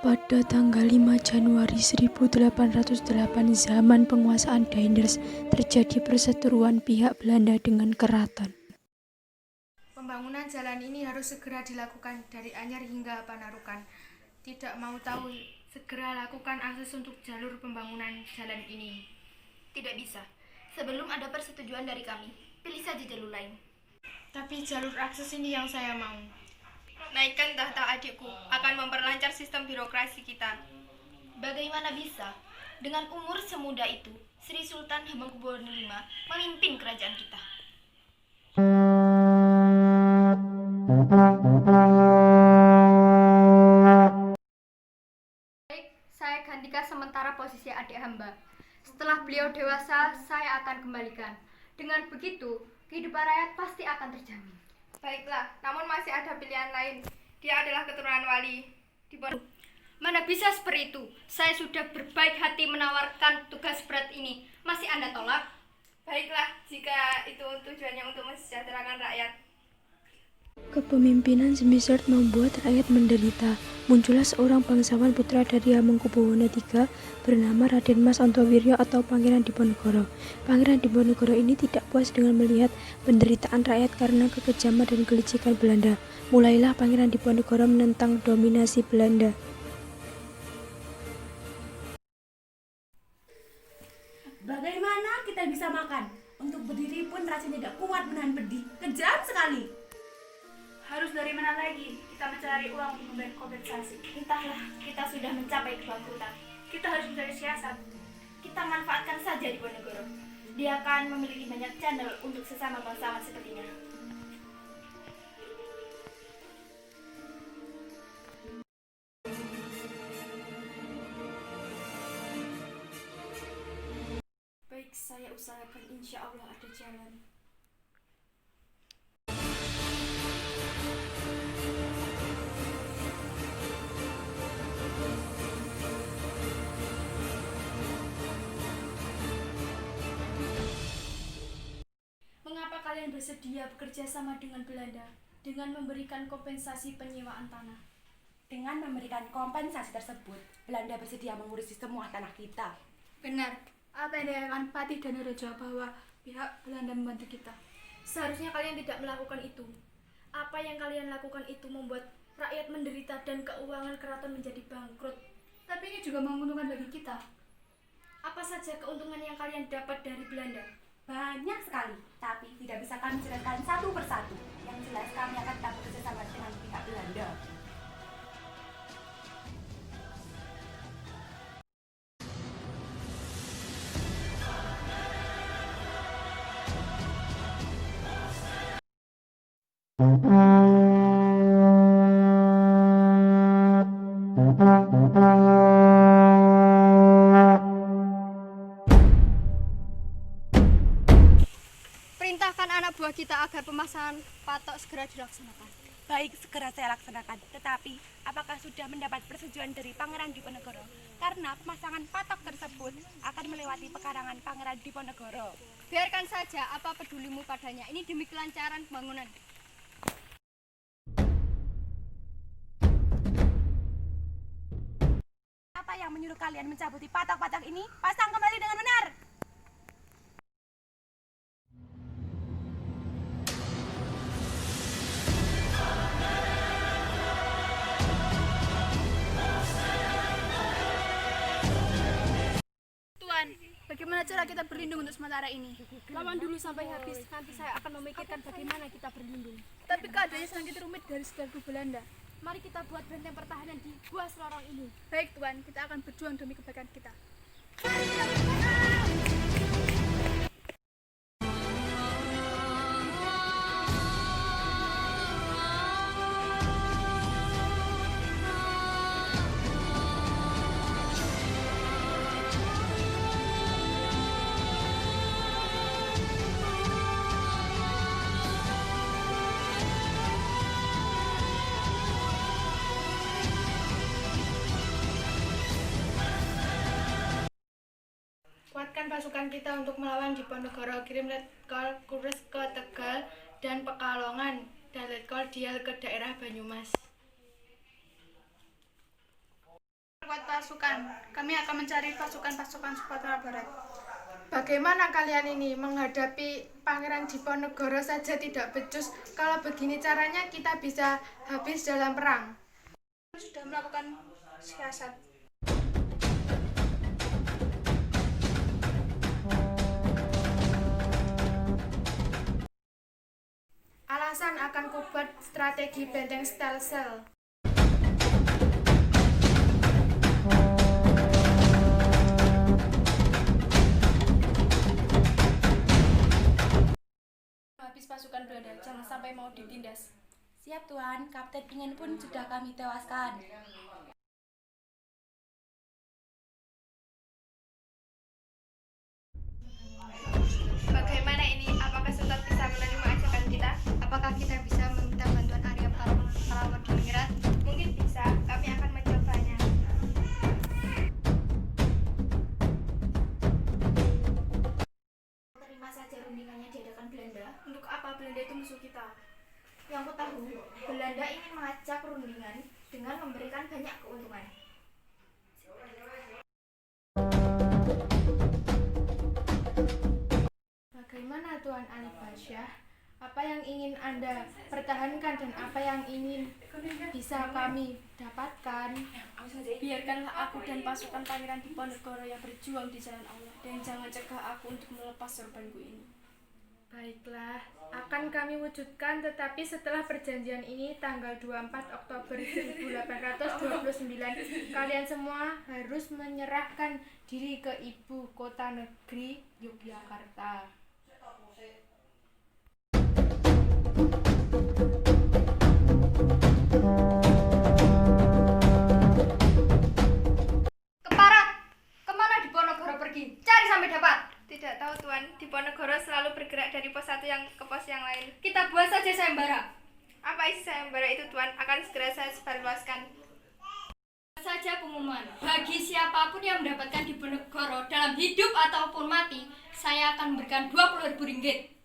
Pada tanggal 5 Januari 1808 zaman penguasaan Daendels, terjadi perseteruan pihak Belanda dengan keraton. Pembangunan jalan ini harus segera dilakukan dari Anyar hingga Panarukan. Tidak mau tahu, segera lakukan akses untuk jalur pembangunan jalan ini. Tidak bisa. Sebelum ada persetujuan dari kami, pilih saja jalur lain. Tapi jalur akses ini yang saya mau. Naikkan tahta adikku, akan memperlancar sistem birokrasi kita. Bagaimana bisa? Dengan umur semuda itu, Sri Sultan Hamengkubuwono V memimpin kerajaan kita. Baik, saya gantikan sementara posisi adik hamba. Setelah beliau dewasa, saya akan kembalikan. Dengan begitu, kehidupan rakyat pasti akan terjamin. Baiklah, namun masih ada pilihan lain. Dia adalah keturunan wali. Mana bisa seperti itu? Saya sudah berbaik hati menawarkan tugas berat ini. Masih Anda tolak? Baiklah, jika itu tujuannya untuk mensejahterakan rakyat. Kepemimpinan semisal membuat rakyat menderita. Muncullah seorang bangsawan putra dari Hamengkubuwono III bernama Raden Mas Antowiryo atau Pangeran Diponegoro. Pangeran Diponegoro ini tidak puas dengan melihat penderitaan rakyat karena kekejaman dan kelicikan Belanda. Mulailah Pangeran Diponegoro menentang dominasi Belanda. Bagaimana kita bisa makan? Untuk berdiri pun rasanya tidak kuat menahan pedih. Kejam sekali. Harus dari mana lagi kita mencari uang untuk membayar kompensasi? Entahlah, kita sudah mencapai kebangkrutan. Kita harus mencari siasat. Kita manfaatkan saja Diponegoro. Dia akan memiliki banyak channel untuk sesama bangsawan sepertinya. Baik, saya usahakan, insya Allah ada jalan. Mengapa kalian bersedia bekerja sama dengan Belanda dengan memberikan kompensasi penyewaan tanah? Dengan memberikan kompensasi tersebut, Belanda bersedia mengurusi semua tanah kita. Benar, apa yang dikatakan Patih Danurejo bahwa pihak Belanda membantu kita. Seharusnya kalian tidak melakukan itu. Apa yang kalian lakukan itu membuat rakyat menderita dan keuangan keraton menjadi bangkrut. Tapi ini juga menguntungkan bagi kita. Apa saja keuntungan yang kalian dapat dari Belanda? Banyak sekali, tapi tidak bisa kami jelaskan satu persatu. Yang jelas kami akan tetap bekerja sama dengan pihak Belanda. Perintahkan anak buah kita agar pemasangan patok segera dilaksanakan. Baik, segera saya laksanakan. Tetapi, apakah sudah mendapat persetujuan dari Pangeran Diponegoro? Karena pemasangan patok tersebut akan melewati pekarangan Pangeran Diponegoro. Biarkan saja, apa pedulimu padanya. Ini demi kelancaran pembangunan. Apa yang menyuruh kalian mencabuti patok-patok ini? Pasang kembali dengan benar. Tuan, bagaimana cara kita berlindung untuk sementara ini? Lawan dulu sampai habis, nanti saya akan memikirkan bagaimana kita berlindung. Tapi keadaannya sangat rumit dari segarku Belanda. Mari kita buat benteng pertahanan di Gua Selorong ini. Baik Tuan, kita akan berjuang demi kebaikan kita. Kuatkan pasukan kita untuk melawan Diponegoro. Kirim letkol Kures ke Tegal dan Pekalongan dan letkol Dial ke daerah Banyumas. pasukan. Kami akan mencari pasukan-pasukan Sumatera Barat. Bagaimana kalian ini menghadapi Pangeran Diponegoro saja tidak becus? Kalau begini caranya kita bisa habis dalam perang. Sudah melakukan siasat. Alasan akan kubuat strategi benteng Stelsel. Habis pasukan Belanda, jangan sampai mau ditindas. Siap Tuan, Kapten Ingen pun sudah kami tewaskan. Bagaimana ini? Apakah Sultan bisa menerima ajakan kita? Apakah kita bisa meminta bantuan Arya Parawardiningrat? Mungkin bisa, kami akan mencobanya. Terima saja rundingannya diadakan Belanda. Untuk apa Belanda itu musuh kita? Yang ku tahu, Belanda ingin mengajak rundingan dengan memberikan banyak keuntungan. Bagaimana Tuan Ali Basyah? Apa yang ingin Anda pertahankan dan apa yang ingin bisa kami dapatkan? Biarkanlah aku dan pasukan Pangeran Diponegoro yang berjuang di jalan Allah, dan jangan cegah aku untuk melepas sorbanku ini. Baiklah, akan kami wujudkan, tetapi setelah perjanjian ini tanggal 24 Oktober 1829 kalian semua harus menyerahkan diri ke ibu kota negeri Yogyakarta. Keparat! Kemana Diponegoro pergi? Cari sampai dapat! Tidak tahu Tuan, Diponegoro selalu bergerak dari pos satu yang ke pos yang lain. Kita buat saja sayembara. Apa isi sayembara itu Tuan? Akan segera saya sebarluaskan. Saja pengumuman, bagi siapapun yang mendapatkan Diponegoro dalam hidup ataupun mati, saya akan memberikan 20.000 ringgit.